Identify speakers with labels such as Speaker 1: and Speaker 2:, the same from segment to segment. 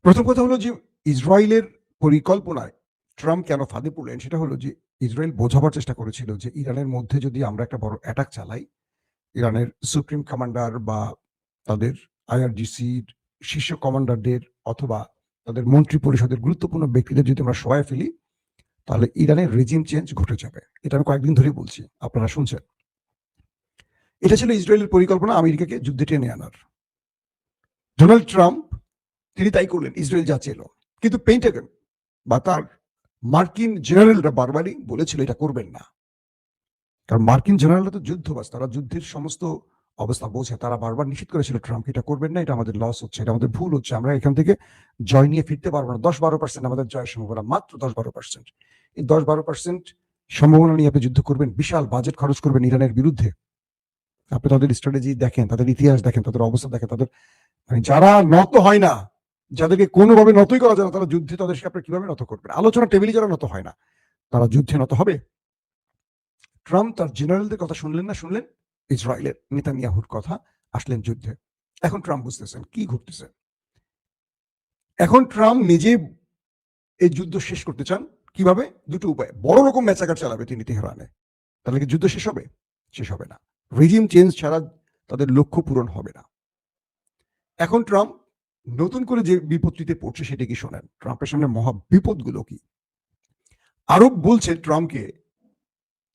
Speaker 1: প্রথম কথা হলো যে ইসরায়েলের পরিকল্পনায় ট্রাম্প কেন ফাঁদে পড়লেন সেটা হলো যে ইসরায়েল বোঝাবার চেষ্টা করেছিল যে ইরানের মধ্যে যদি আমরা একটা বড় অ্যাটাক চালাই, ইরানের সুপ্রিম কমান্ডার বা তাদের আইআরজিসির শীর্ষ কমান্ডারদের অথবা তাদের মন্ত্রী পরিষদের গুরুত্বপূর্ণ ব্যক্তিদের যদি আমরা সবাই ফেলি, তাহলে ইরানের রেজিম চেঞ্জ ঘটে যাবে। এটা আমি কয়েকদিন ধরেই বলছি, আপনারা শুনছেন। এটা ছিল ইসরায়েলের পরিকল্পনা, আমেরিকাকে যুদ্ধে টেনে আনার। ডোনাল্ড ট্রাম্প তিনি তাই করলেন, ইসরায়েল যা চেল। কিন্তু পেন্টাগন বা তার মার্কিন জেনারেলরা বারবারই বলেছিল এটা করবেন না, কারণ মার্কিন জেনারেলরা তো যুদ্ধবাজ, তারা যুদ্ধের সমস্ত অবস্থা বোঝে। তারা বারবার নিষেধ করেছিল ট্রাম্প এটা করবেন না, এটা আমাদের লস হচ্ছে, এটা আমাদের ভুল হচ্ছে, আমরা এখান থেকে জয় নিয়ে ফিরতে পারবো না। 10-12% আমাদের জয়ের সম্ভাবনা, মাত্র 10-12%। এই 10-12% সম্ভাবনা নিয়ে আপনি যুদ্ধ করবেন, বিশাল বাজেট খরচ করবেন ইরানের বিরুদ্ধে। আপনি তাদের স্ট্র্যাটেজি দেখেন, তাদের ইতিহাস দেখেন, তাদের অবস্থা দেখেন, তাদের মানে যারা নত হয় না, যাদেরকে কোনোভাবে নতই করা যায় না, তারা যুদ্ধে তাদেরকে আপনি কিভাবে নত করবেন? আলোচনা টেবিলে যারা নত হয় না, তারা যুদ্ধে নত হবে? ট্রাম্প তার জেনারেলদের কথা শুনলেন না, শুনলেন ইসরায়েলের নেতানিয়াহুর কথা, আসলেন যুদ্ধে। এখন ট্রাম্প বুঝতেছেন কি ঘটতেছে। এখন ট্রাম্প নিজে এই যুদ্ধ শেষ করতে চান। কিভাবে? দুটো উপায়। বড় রকম ম্যাচাকার চালাবে তিনি তেহরানে, তাহলে কি যুদ্ধ শেষ হবে? শেষ হবে না। রেজিম চেঞ্জ ছাড়া তাদের লক্ষ্য পূরণ হবে না। এখন ট্রাম্প নতুন করে যে বিপত্তিতে পড়ছে সেটা কি শোনেন, ট্রাম্পের সামনে মহা বিপদগুলো কি। আরব বলছে ট্রাম্পকে,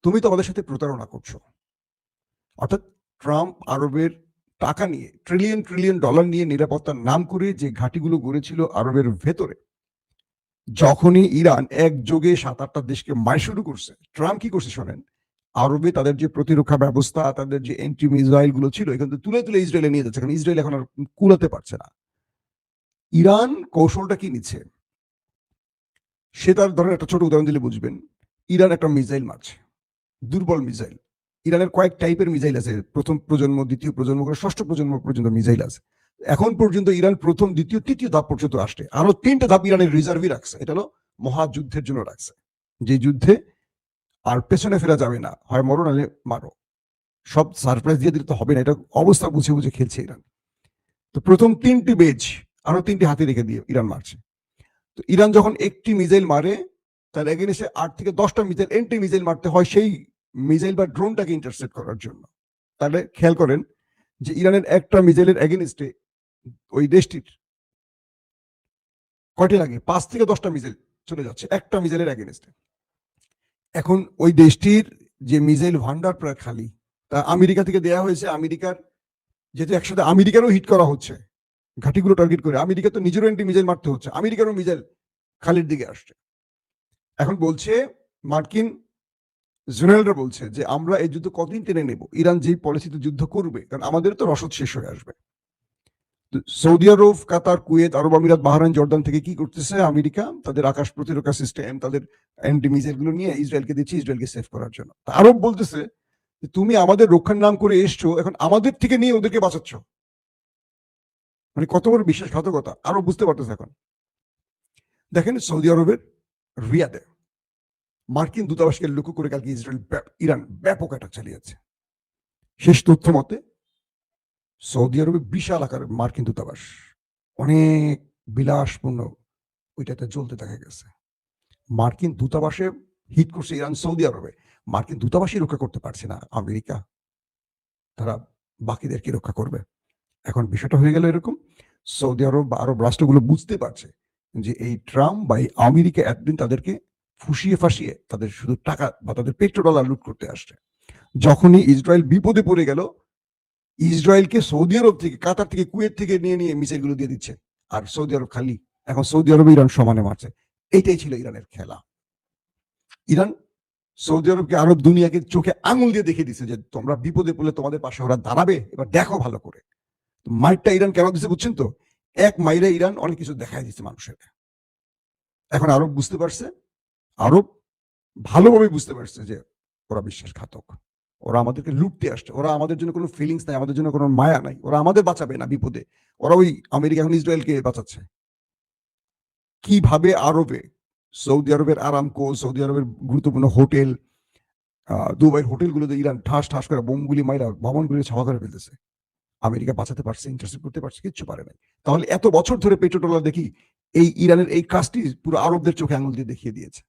Speaker 1: তুমি তো আমাদের সাথে প্রতারণা করছো। অর্থাৎ ট্রাম্প আরবের টাকা নিয়ে ট্রিলিয়ন ট্রিলিয়ন ডলার নিয়ে নিরাপত্তার নাম করে যে ঘাঁটিগুলো গড়েছিল আরবের ভেতরে, যখনই ইরান একযোগে 7-8টা দেশকে মার শুরু করছে, ট্রাম্প কি করছে শোনেন, আরবে তাদের যে প্রতিরক্ষা ব্যবস্থা, তাদের যে এন্টি মিসাইল গুলো ছিল, এখান থেকে তুলে তুলে ইসরায়েলে নিয়ে যাচ্ছে, কারণ ইসরায়েল এখন আর কুলাতে পারছে না। ইরান কৌশলটা কি নিচ্ছে, সে তার ধরেন একটা ছোট উদাহরণ দিলে বুঝবেন। ইরান একটা মিসাইল মারছে, দুর্বল মিসাইল। ইরানের কয়েক টাইপের মিসাইল আছে, প্রথম প্রজন্ম, দ্বিতীয় প্রজন্ম করে ষষ্ঠ প্রজন্ম পর্যন্ত মিসাইল আছে। এখন পর্যন্ত ইরান প্রথম, দ্বিতীয়, তৃতীয় ধাপ পর্যন্ত আসছে। আরো 3টে ধাপ ইরানের রিজার্ভই রাখছে, এটা হলো মহাযুদ্ধের জন্য রাখছে, যে যুদ্ধে আর পেছনে ফেরা যাবে না, হয় মরো নাহলে মারো। সব সারপ্রাইজ দিয়ে দিলে তো হবে না, এটা অবস্থা বুঝে বুঝে খেলছে ইরান। তো প্রথম 3টি বেজ আরো 3টি হাতে রেখে দিয়ে ইরান মারছে। তো ইরান যখন একটি মিসাইল মারে, তার এগেইনস্টে 8 থেকে 10টা মিসাইল, এন্টি মিসাইল মারতে হয় সেই মিসাইল বা ড্রোনটাকে ইন্টারসেপ্ট করার জন্য। তাহলে খেয়াল করেন যে ইরানের একটা মিসাইলের এগেইনস্টে ওই দেশটির কয়টি লাগে? 5 থেকে 10টা মিসাইল চলে যাচ্ছে একটা মিসাইলের এগেইনস্টে। এখন ওই দেশটির যে মিসাইল ভান্ডার প্রায় খালি, তা আমেরিকা থেকে দেয়া হয়েছে। আমেরিকার যেহেতু একসাথে আমেরিকারও হিট করা হচ্ছে, ঘাঁটিগুলো টার্গেট করে, আমেরিকা তো নিজেরও এন্টি মিসাইল মারতে হচ্ছে, আমেরিকারও মিসাইল খালির দিকে আসছে। এখন বলছে মার্কিন জেনারেলরা বলছে যে আমরা এই যুদ্ধ কতদিন টেনে নেব, ইরান যেই পলিসিতে যুদ্ধ করবে, কারণ আমাদের তো রসদ শেষ হয়ে আসবে। সৌদি আরব, কাতার, কুয়েত, আরব আমিরাত, বাহরাইন, জর্দান থেকে কি করতেছে আমেরিকা, তাদের আকাশ প্রতিরক্ষা সিস্টেম, তাদের অ্যান্টি মিসাইল গুলো নিয়ে ইসরায়েলকে দিচ্ছে, ইসরায়েলকে সেভ করার জন্য। আরব বলতেছে তুমি আমাদের রক্ষার নাম করে এসছো, এখন আমাদের থেকে নিয়ে ওদেরকে বাঁচাচ্ছ। মানে কত বড় বিশ্বাসঘাতকতা আরব বুঝতে পারতেছে এখন। দেখেন সৌদি আরবের রিয়াদে মার্কিন দূতাবাসকে লক্ষ্য করে কালকে ইরান ব্যাপক অ্যাটাক চালিয়েছে। শেষ তথ্য মতে সৌদি আরবে বিশাল আকারের মার্কিন দূতাবাস, অনেক বিলাসপূর্ণ ওইটাতে জ্বলতে দেখা গেছে। মার্কিন দূতাবাসে হিট করছে ইরান সৌদি আরবে। মার্কিন দূতাবাসই রক্ষা করতে পারছে না আমেরিকা, তারা বাকিদেরকে রক্ষা করবে। এখন বিষয়টা হয়ে গেল এরকম, সৌদি আরব বা আরব রাষ্ট্রগুলো বুঝতে পারছে যে এই ট্রাম্প বা এই আমেরিকা একদিন তাদেরকে ফুসিয়ে ফাঁসিয়ে তাদের শুধু টাকা বা তাদের পেট্রো ডলার লুট করতে আসছে। যখনই ইসরায়েল বিপদে পড়ে গেল, ইসরায়েলকে সৌদি আরব থেকে, কাতার থেকে, কুয়েত থেকে নিয়ে নিয়ে মিসাইল গুলো দিয়ে দিচ্ছে, আর সৌদি আরব খালি। এখন সৌদি আরবে ইরান সমানে মারছে। এইটাই ছিল ইরানের খেলা। ইরান সৌদি আরবকে, আরব দুনিয়াকে চোখে আঙুল দিয়ে দেখিয়ে দিচ্ছে যে তোমরা বিপদে পড়লে তোমাদের পাশে ওরা দাঁড়াবে, এবার দেখো ভালো করে। মাইরটা ইরান কেন দিচ্ছে বুঝছেন তো? এক মাইরে ইরান অনেক কিছু দেখাই দিচ্ছে মানুষের। এখন আরব বুঝতে পারছে, আরব ভালোভাবে বুঝতে পারছে যে ওরা বিশ্বাসঘাতক, ওরা আমাদেরকে লুটতে আসছে, ওরা আমাদের জন্য কোনো ফিলিংস নাই, আমাদের জন্য কোনো মায়া নাই, ওরা আমাদের বাঁচাবে না বিপদে, ওরা ওই আমেরিকা এখন ইসরায়েলকে বাঁচাচ্ছে। কিভাবে আরবে, সৌদি আরবের আরামকো, সৌদি আরবের গুরুত্বপূর্ণ হোটেল, দুবাইয়ের হোটেলগুলোতে ইরান ঠাস ঠাস করে বোমগুলি মাইরা ভবনগুলি ছাওয়া করে ফেলতেছে। আমেরিকা বাঁচাতে পারছে, ইন্টারসেপ্ট করতে পারছে? কিচ্ছু পারে নাই। তাহলে এত বছর ধরে পেট্রো ডলার দেখি এই ইরানের এই কাজটি পুরো আরবদের চোখে আঙুল দিয়ে দেখিয়ে দিয়েছে।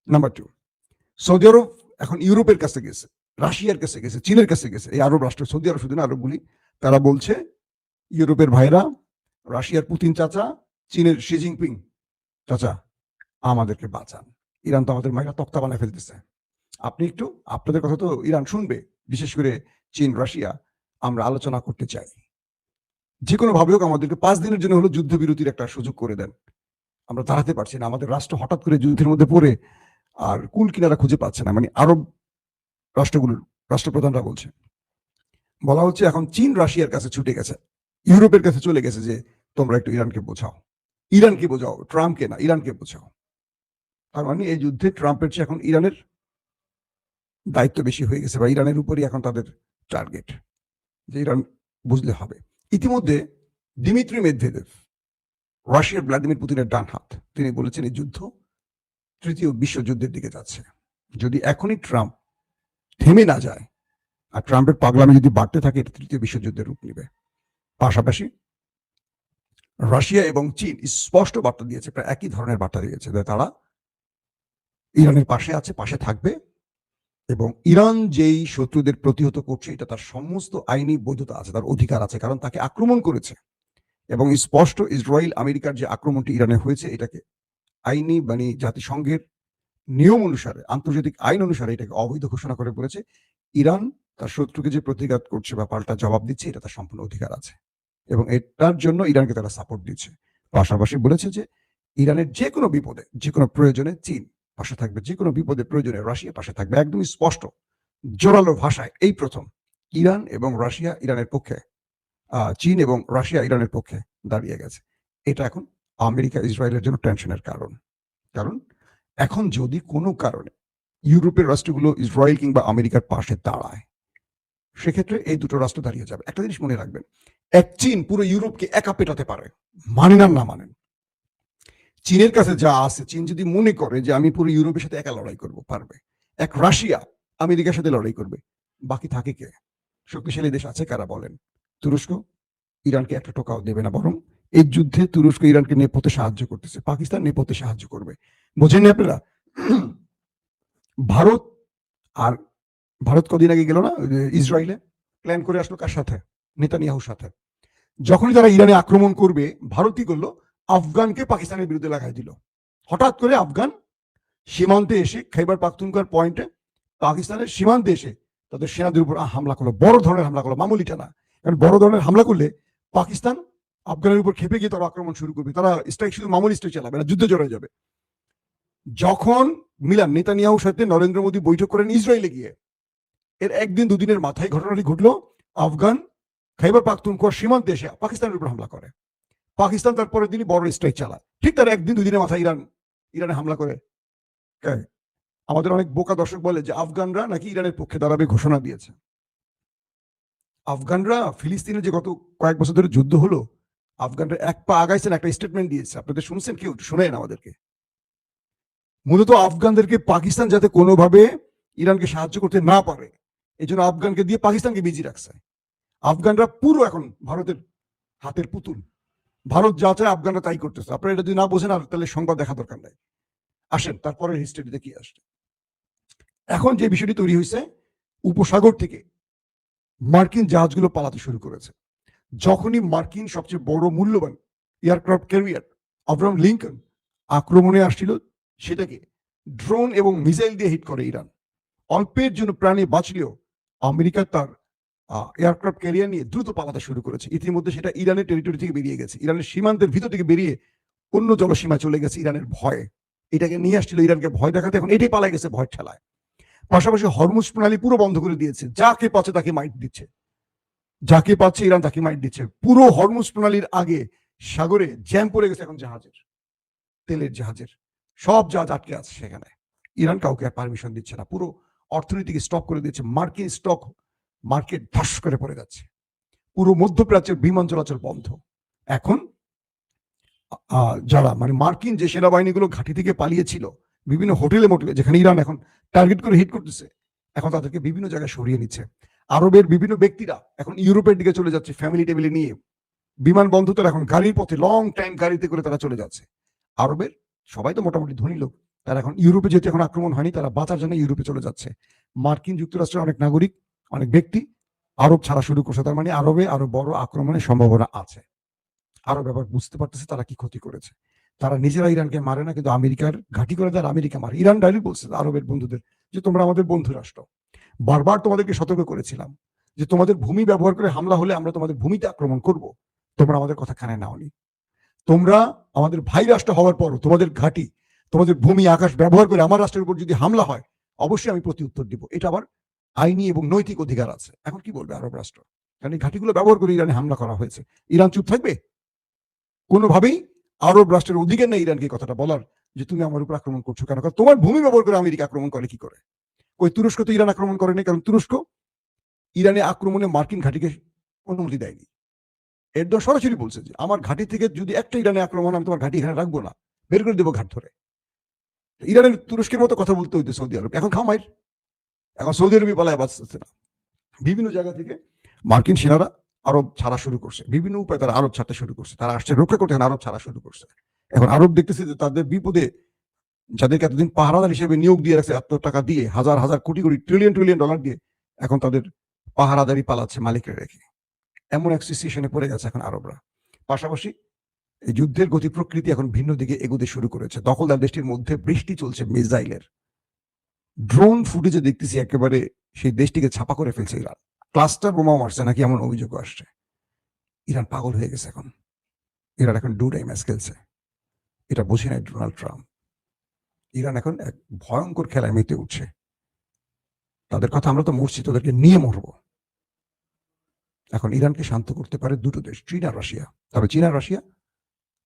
Speaker 1: নাম্বার 2, সৌদি আরব এখন ইউরোপের কাছে গেছে, রাশিয়ার কাছে গেছে, চীনের কাছে গেছে। এই আরব রাষ্ট্র, সৌদি আরব শুধু না, আরবগুলি, তারা বলছে ইউরোপের ভাইরা, রাশিয়ার পুতিন চাচা, চীনের শি জিনপিং চাচা, আমাদেরকে বাঁচান, ইরান তো আমাদের মাইরা তক্তা বানায় ফেলতেছে। আপনি একটু, আপনাদের কথা তো ইরান শুনবে, বিশেষ করে চীন, রাশিয়া, আমরা আলোচনা করতে চাই, যে কোনো ভাবে হোক আমাদেরকে 5 দিনের জন্য হলো যুদ্ধবিরতির একটা সুযোগ করে দেন। আমরা দাঁড়াতে পারছি না, আমাদের রাষ্ট্র হঠাৎ করে যুদ্ধের মধ্যে পড়ে আর কুল কিনারা খুঁজে পাচ্ছে না। মানে আরব রাষ্ট্রগুলোর রাষ্ট্রপ্রধানরা বলছে, বলা হচ্ছে এখন চীন রাশিয়ার কাছে ছুটে গেছে, ইউরোপের কাছে চলে গেছে যে তোমরা একটু ইরানকে বোঝাও, ইরানকে বোঝাও, ট্রাম্পকে না, ইরানকে বোঝাও। তার মানে এই যুদ্ধে ট্রাম্পের চেয়ে এখন ইরানের দায়িত্ব বেশি হয়ে গেছে, বা ইরানের উপরই এখন তাদের টার্গেট, যে ইরান বুঝলে হবে। ইতিমধ্যে দিমিত্রি মেদভেদেভ, রাশিয়ার ভ্লাদিমির পুতিনের ডান হাত, তিনি বলেছেন এই যুদ্ধ তৃতীয় বিশ্বযুদ্ধের দিকে যাচ্ছে। যদি এখনই ট্রাম্প থেমে না যায় আর ট্রাম্পের পাগলামি যদি বাড়তে থাকে, এটা তৃতীয় বিশ্বযুদ্ধের রূপ নেবে। পাশাপাশি রাশিয়া এবং চীন স্পষ্ট বার্তা দিয়েছে, প্রায় একই ধরনের বার্তা দিয়েছে, যে তারা ইরানের পাশে আছে, পাশে থাকবে, এবং ইরান যেই শত্রুদের প্রতিহত করছে এটা তার সমস্ত আইনি বৈধতা আছে, তার অধিকার আছে, কারণ তাকে আক্রমণ করেছে। এবং স্পষ্ট ইসরায়েল আমেরিকার যে আক্রমণটি ইরানে হয়েছে, এটাকে আইনি মানে জাতিসংঘের নিয়ম অনুসারে, আন্তর্জাতিক আইন অনুসারে এটাকে অবৈধ ঘোষণা করে বলেছে ইরান তার শত্রুকে যে প্রতিঘাত করছে বা পাল্টা জবাব দিচ্ছে, এটা তার সম্পূর্ণ অধিকার আছে, এবং এটার জন্য ইরানকে তারা সাপোর্ট দিচ্ছে। পাশাপাশি বলেছে যে ইরানের যে কোনো বিপদে, যে কোনো প্রয়োজনে চীন পাশে থাকবে, যে কোনো বিপদে প্রয়োজনে রাশিয়া পাশে থাকবে। একদমই স্পষ্ট জোরালো ভাষায় এই প্রথম ইরান এবং রাশিয়া ইরানের পক্ষে, চীন এবং রাশিয়া ইরানের পক্ষে দাঁড়িয়ে গেছে। এটা এখন আমেরিকা ইসরায়েলের জন্য টেনশনের কারণ। কারণ এখন যদি কোনো কারণে ইউরোপের রাষ্ট্রগুলো ইসরায়েল কিংবা আমেরিকার পাশে দাঁড়ায়, সেক্ষেত্রে এই দুটো রাষ্ট্র দাঁড়িয়ে যাবে। একটা জিনিস মনে রাখবেন, এক চীন পুরো ইউরোপকে একা পেটাতে পারে, মানেন আর না মানেন। চীনের কাছে যা আছে, চীন যদি মনে করে যে আমি পুরো ইউরোপের সাথে একা লড়াই করব, পারবে। এক রাশিয়া আমেরিকার সাথে লড়াই করবে, বাকি থাকে কে? শক্তিশালী দেশ আছে কারা বলেন? তুরস্ক ইরানকে একটা টোকাও দেবে না, বরং এই যুদ্ধে তুরস্ক ইরানকে নেপথ্যে সাহায্য করতেছে, পাকিস্তান নেপথ্যে সাহায্য করবে। বোঝেননি আপনারা? ভারত, আর ভারত কদিন আগে গেল না ইসরায়েলে, প্ল্যান করে আসলো কার সাথে? নেতানিয়াহুর সাথে। যখনই তারা ইরানে আক্রমণ করবে, ভারত কি করলো? আফগানকে পাকিস্তানের বিরুদ্ধে লাগাই দিল। হঠাৎ করে আফগান সীমান্তে এসে, খাইবার পাখতুনখোয়ার পয়েন্টে, পাকিস্তানের সীমান্তে এসে তাদের সেনাদের উপর হামলা করলো, বড় ধরনের হামলা করলো, মামুলিটা না। কারণ বড় ধরনের হামলা করলে পাকিস্তান আফগানের উপর খেপে গিয়ে তারা আক্রমণ শুরু করবে, তারা স্ট্রাইক শুধু মামুলি স্ট্রাইক চালাবে না, যুদ্ধে জড়ায় যাবে। যখন মিলান নেতানিয়াহুর সাথে নরেন্দ্র মোদী বৈঠক করেন ইসরায়েলে গিয়ে, এর একদিন দুদিনের মাথায় ঘটনাটি ঘটলো, আফগান খাইবার পাখতুনখোয়ার সীমান্তে এসে পাকিস্তানের উপর হামলা করে। পাকিস্তান তারপরের দিনই বড় স্ট্রাইক চালায়, ঠিক তার একদিন দুদিনের মাথায় ইরানে হামলা করে। আমাদের অনেক বোকা দর্শক বলে যে আফগানরা নাকি ইরানের পক্ষে দাঁড়াবে ঘোষণা দিয়েছে। আফগানরা ফিলিস্তিনে যে গত কয়েক বছর ধরে যুদ্ধ হলো, আফগানরা এক পা আগাইছেন, একটা স্টেটমেন্ট দিয়েছে, আপনাদের শুনছেন কেউ? শোনেন আমাদেরকে। মূলত আফগানদেরকে পাকিস্তান যাতে কোনোভাবে ইরানকে সাহায্য করতে না পারে, এই জন্য আফগানকে দিয়ে পাকিস্তানকে বিজি রাখছে। আফগানরা পুরো এখন ভারতের হাতের পুতুল, ভারত যা চায় আফগানরা তাই করতেছে। আপনারা এটা যদি না বোঝেন, আর তাহলে সংবাদ দেখা দরকার নাই। আসেন তারপরে হিস্ট্রিতে কি আসছে। এখন যে বিষয়টি তৈরি হয়েছে, উপসাগর থেকে মার্কিন জাহাজগুলো পালাতে শুরু করেছে। যখনই মার্কিন সবচেয়ে বড় মূল্যবান এয়ারক্রাফট ক্যারিয়ার আব্রাহাম লিঙ্কন আক্রমণে আসছিল, সেটাকে ড্রোন এবং মিসাইল দিয়ে হিট করে ইরান। অল্পের জন্য প্রাণী বাঁচলেও আমেরিকা তার এয়ারক্রাফট ক্যারিয়ার নিয়ে দ্রুত পালাতে শুরু করেছে। ইতিমধ্যে সেটা ইরানের টেরিটরি থেকে বেরিয়ে গেছে, ইরানের সীমান্তের ভিতর থেকে বেরিয়ে অন্য জলসীমা চলে গেছে ইরানের ভয়ে। এটাকে নিয়ে আসছিল ইরানকে ভয় দেখাতে, এখন এটাই পালাই গেছে ভয় ঠেলায়। পাশাপাশি হরমুজ প্রণালী পুরো বন্ধ করে দিয়েছে, যাকে পাচ্ছে তাকে মাইট দিচ্ছে, যাকে পাচ্ছে ইরান তাকে মাইট দিচ্ছে। পুরো হরমুজ প্রণালীর আগে সাগরে জ্যাম পড়ে গেছে এখন জাহাজের, তেলের জাহাজের, সব জাহাজ আটকে আছে সেখানে। ইরান কাউকে আর পারমিশন দিচ্ছে না, পুরো অর্থনীতিকে স্টপ করে দিচ্ছে। মার্কিন স্টক মার্কেট ধস করে পড়ে যাচ্ছে, পুরো মধ্যপ্রাচ্যের বিমান চলাচল বন্ধ। এখন যারা মানে মার্কিন যে সেনাবাহিনীগুলো ঘাঁটি থেকে পালিয়েছিল বিভিন্ন হোটেলে মোটেলে, যেখানে ইরান এখন টার্গেট করে হিট করতেছে, এখন তাদেরকে বিভিন্ন জায়গায় সরিয়ে নিচ্ছে। আরবের বিভিন্ন ব্যক্তিরা এখন ইউরোপের দিকে চলে যাচ্ছে ফ্যামিলি টেবিলে নিয়ে, বিমানবন্দর এখন গাড়ির পথে লং টাইম গাড়িতে করে তারা চলে যাচ্ছে। আরবের সবাই তো মোটামুটি ধনী লোক, তারা এখন ইউরোপে যেহেতু এখন আক্রমণ হয়নি, তারা বাঁচার জন্য ইউরোপে চলে যাচ্ছে। মার্কিন যুক্তরাষ্ট্রের অনেক নাগরিক, অনেক ব্যক্তি আরব ছাড়া শুরু করছে। তার মানে আরবে আরো বড় আক্রমণের সম্ভাবনা আছে। আরব এবার বুঝতে পারতেছে তারা কি ক্ষতি করেছে। তারা নিজেরা ইরানকে মারে না, কিন্তু আমেরিকার ঘাঁটি করে দেয়, আমেরিকা মারে। ইরান ডাইরেক্ট বলছে আরবের বন্ধুদের যে তোমরা আমাদের বন্ধু রাষ্ট্র, বারবার তোমাদেরকে সতর্ক করেছিলাম যে তোমাদের ভূমি ব্যবহার করে হামলা হলে আমরা তোমাদের ভূমিতে আক্রমণ করব, তোমরা আমাদের কথা কানে নাওনি। তোমরা আমাদের ভাই রাষ্ট্র হওয়ার পরও তোমাদের ঘাঁটি, তোমাদের ভূমি আকাশ ব্যবহার করে আমার রাষ্ট্রের উপর যদি হামলা হয়, অবশ্যই আমি প্রতি উত্তর দিব। এটা আবার আইনি এবং নৈতিক অধিকার আছে। এখন কি বলবে আরব রাষ্ট্র? কারণ এই ঘাঁটিগুলো ব্যবহার করে ইরানে হামলা করা হয়েছে। ইরান চুপ থাকবে? কোনোভাবেই আরব রাষ্ট্রের অধিকার নেই ইরানকে কথাটা বলার যে তুমি আমার উপর আক্রমণ করছো কেন। কারণ তোমার ভূমি ব্যবহার করে আমেরিকা আক্রমণ করে কি করে? ওই তুরস্ক তো ইরান আক্রমণ করেনি, কারণ তুরস্ক ইরানে আক্রমণে মার্কিন ঘাঁটিকে অনুমতি দেয়নি। এরদোয়ান সরাসরি বলছে যে আমার ঘাঁটি থেকে যদি একটা ইরানে আক্রমণ, আমি তোমার ঘাঁটি এখানে রাখবো না, বের করে দেবো ঘাট ধরে। ইরানের তুরস্কের মতো কথা বলতে হইতো সৌদি আরব। এখন খামাইর, এখন সৌদি আরবই পালায় বাঁচতেছে না। বিভিন্ন জায়গা থেকে মার্কিন সেনারা আরব ছাড়া শুরু করছে, বিভিন্ন উপায়ে তারা আরব ছাড়তে শুরু করছে। তারা আসছে রক্ষা করতে, এখন আরব ছাড়া শুরু করছে। এখন আরব দেখতেছে যে তাদের বিপদে যাদেরকে এতদিন পাহারাদার হিসেবে নিয়োগ দিয়ে রাখছে, এত টাকা দিয়ে, হাজার হাজার crore crore trillion trillion dollar দিয়ে, এখন তাদের পাহারাদারি পালাচ্ছে মালিকরা রেখে। এমন এক সিচুয়েশনে পড়ে গেছে এখন আরবরা। পাশাপাশি এই যুদ্ধের গতি প্রকৃতি এখন ভিন্ন দিকে এগোতে শুরু করেছে। দখলদার দেশটির মধ্যে বৃষ্টি চলছে মিসাইলের। ড্রোন ফুটেজে দেখতেছি একেবারে সেই দেশটিকে ছাপা করে ফেলছে ইরান। ক্লাস্টার বোমা মারছে নাকি এমন অভিযোগ আসছে। ইরান পাগল হয়ে গেছে এখন। ইরান এখন ডু টাইম ম্যাচ খেলছে। এটা বুঝে নাই ডোনাল্ড ট্রাম্প। ইরান এখন এক ভয়ঙ্কর খেলায় মেতে উঠছে। তাদের কথা আমরা তো মরছি, তোদেরকে নিয়ে মরবো। এখন ইরানকে শান্ত করতে পারে দুটো দেশ, চীন আর রাশিয়া। তবে চীন আর রাশিয়া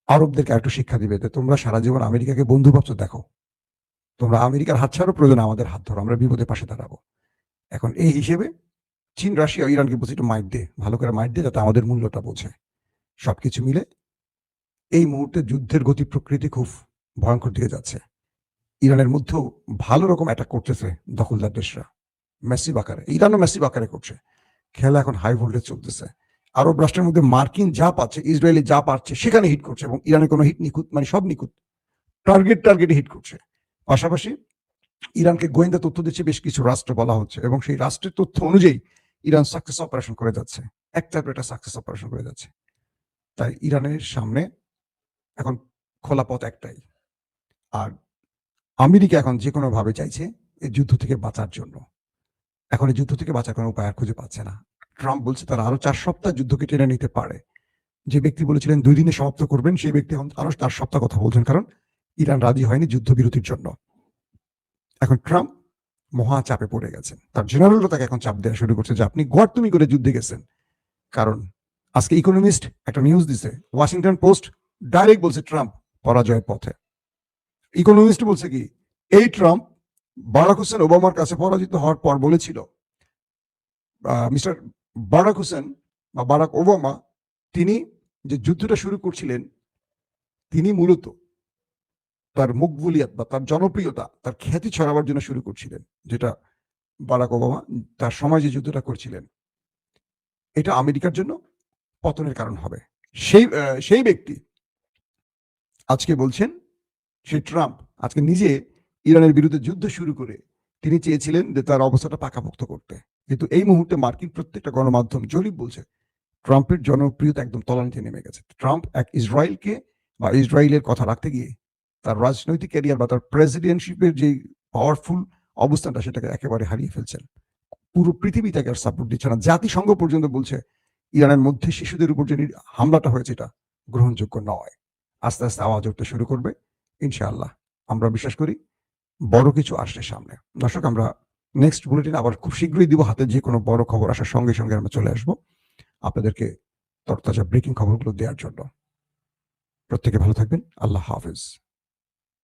Speaker 1: আরবদেরকে একটু শিক্ষা দিবে যে তোমরা সারা জীবন আমেরিকাকে বন্ধু ভাবছো, দেখো তোমরা আমেরিকার হাত ছাড়ো, প্রয়োজন আমাদের হাত ধরো, আমরা বিপদে পাশে দাঁড়াবো। এখন এই হিসেবে চীন রাশিয়া ইরানকে বলছে একটু মাইট দে, ভালো করে মাইট দে, যাতে আমাদের মূল্যটা বোঝে। সবকিছু মিলে এই মুহূর্তে যুদ্ধের গতি প্রকৃতি খুব ভয়ঙ্কর দিকে যাচ্ছে। ইরানের মধ্যেও ভালো রকম অ্যাটাক করতেছে দখলদার দেশরা, ম্যাসিভ আকারে। ইরানও ম্যাসিভ আকারে করছে। খেলা এখন হাই ভোল্টেজ চলতেছে। আরব রাষ্ট্রের মধ্যে মার্কিন যা পাচ্ছে, ইসরায়েলি যা পাচ্ছে সেখানে হিট করছে, এবং ইরানের কোনো হিট নিখুঁত, মানে সব নিখুঁত, টার্গেটে হিট করছে। পাশাপাশি ইরানকে গোয়েন্দা তথ্য দিচ্ছে বেশ কিছু রাষ্ট্র বলা হচ্ছে, এবং সেই রাষ্ট্রের তথ্য অনুযায়ী ইরান সাকসেস অপারেশন করে যাচ্ছে, একটার পর একটা সাকসেস অপারেশন করে যাচ্ছে। তাই ইরানের সামনে এখন খোলা পথ একটাই। আর আমেরিকা এখন যে কোনো ভাবে চাইছে এই যুদ্ধ থেকে বাঁচার জন্য। এখন এই যুদ্ধ থেকে বাঁচার কোনো উপায় আর খুঁজে পাচ্ছে না। ট্রাম্প বলছে তারা আরো 4 সপ্তাহ যুদ্ধকে টেনে নিতে পারে। যে ব্যক্তি বলেছিলেন 2 দিনে সমাপ্ত করবেন, সেই ব্যক্তি এখন আরো 4 সপ্তাহ কথা বলছেন, কারণ ইরান রাজি হয়নি যুদ্ধবিরতির জন্য। এখন ট্রাম্প মহা চাপে পড়ে গেছেন। তার জেনারেলরা তাকে এখন চাপ দেওয়া শুরু করছে যে আপনি গোয়ার্তুমি করে যুদ্ধে গেছেন। কারণ আজকে ইকোনমিস্ট একটা নিউজ দিছে, ওয়াশিংটন পোস্ট ডাইরেক্ট বলছে ট্রাম্প পরাজয়ের পথে। ইকোনমিস্ট বলছে কি, এই ট্রাম্প বারাক হোসেন ওবামার কাছে পরাজিত হওয়ার পর বলেছিল, মিস্টার বারাক হোসেন বা বারাক ওবামা, তিনি যে যুদ্ধটা শুরু করছিলেন, তিনি মূলত তার মকবুলিয়াত বা তার জনপ্রিয়তা, তার খ্যাতি ছড়াবার জন্য শুরু করছিলেন। যেটা বারাক ওবামা তার সময় যে যুদ্ধটা করছিলেন, এটা আমেরিকার জন্য পতনের কারণ হবে। সেই ব্যক্তি আজকে বলছেন, সেই ট্রাম্প আজকে নিজে ইরানের বিরুদ্ধে যুদ্ধ শুরু করে তিনি চেয়েছিলেন যে তার অবস্থাটা পাকাপোক্ত করতে। কিন্তু এই মুহূর্তে মার্কিন প্রত্যেকটা গণমাধ্যম জরিপ বলছে ট্রাম্পের জনপ্রিয়তা একদম তলানিতে নেমে গেছে। ট্রাম্প এক ইসরায়েলকে বা ইসরায়েলের কথা রাখতে গিয়ে তার রাজনৈতিক ক্যারিয়ার বা তার প্রেসিডেন্টশিপের যে পাওয়ারফুল অবস্থানটা, সেটাকে একেবারে হারিয়ে ফেলছেন। পুরো পৃথিবী তাকে আর সাপোর্ট দিচ্ছে না। জাতিসংঘ পর্যন্ত বলছে ইরানের মধ্যে শিশুদের উপর যে হামলাটা হয়েছে এটা গ্রহণযোগ্য নয়। আস্তে আস্তে আওয়াজ উঠতে শুরু করবে ইনশাআল্লাহ। আমরা বিশ্বাস করি বড় কিছু আসছে সামনে। দর্শক, আমরা নেক্সট বুলেটিন আবার খুব শীঘ্রই দিব। হাতে যে কোনো বড় খবর আসার সঙ্গে সঙ্গে আমরা চলে আসবো আপনাদেরকে তরতাজা ব্রেকিং খবরগুলো দেওয়ার জন্য। প্রত্যেকে ভালো থাকবেন। আল্লাহ হাফেজ।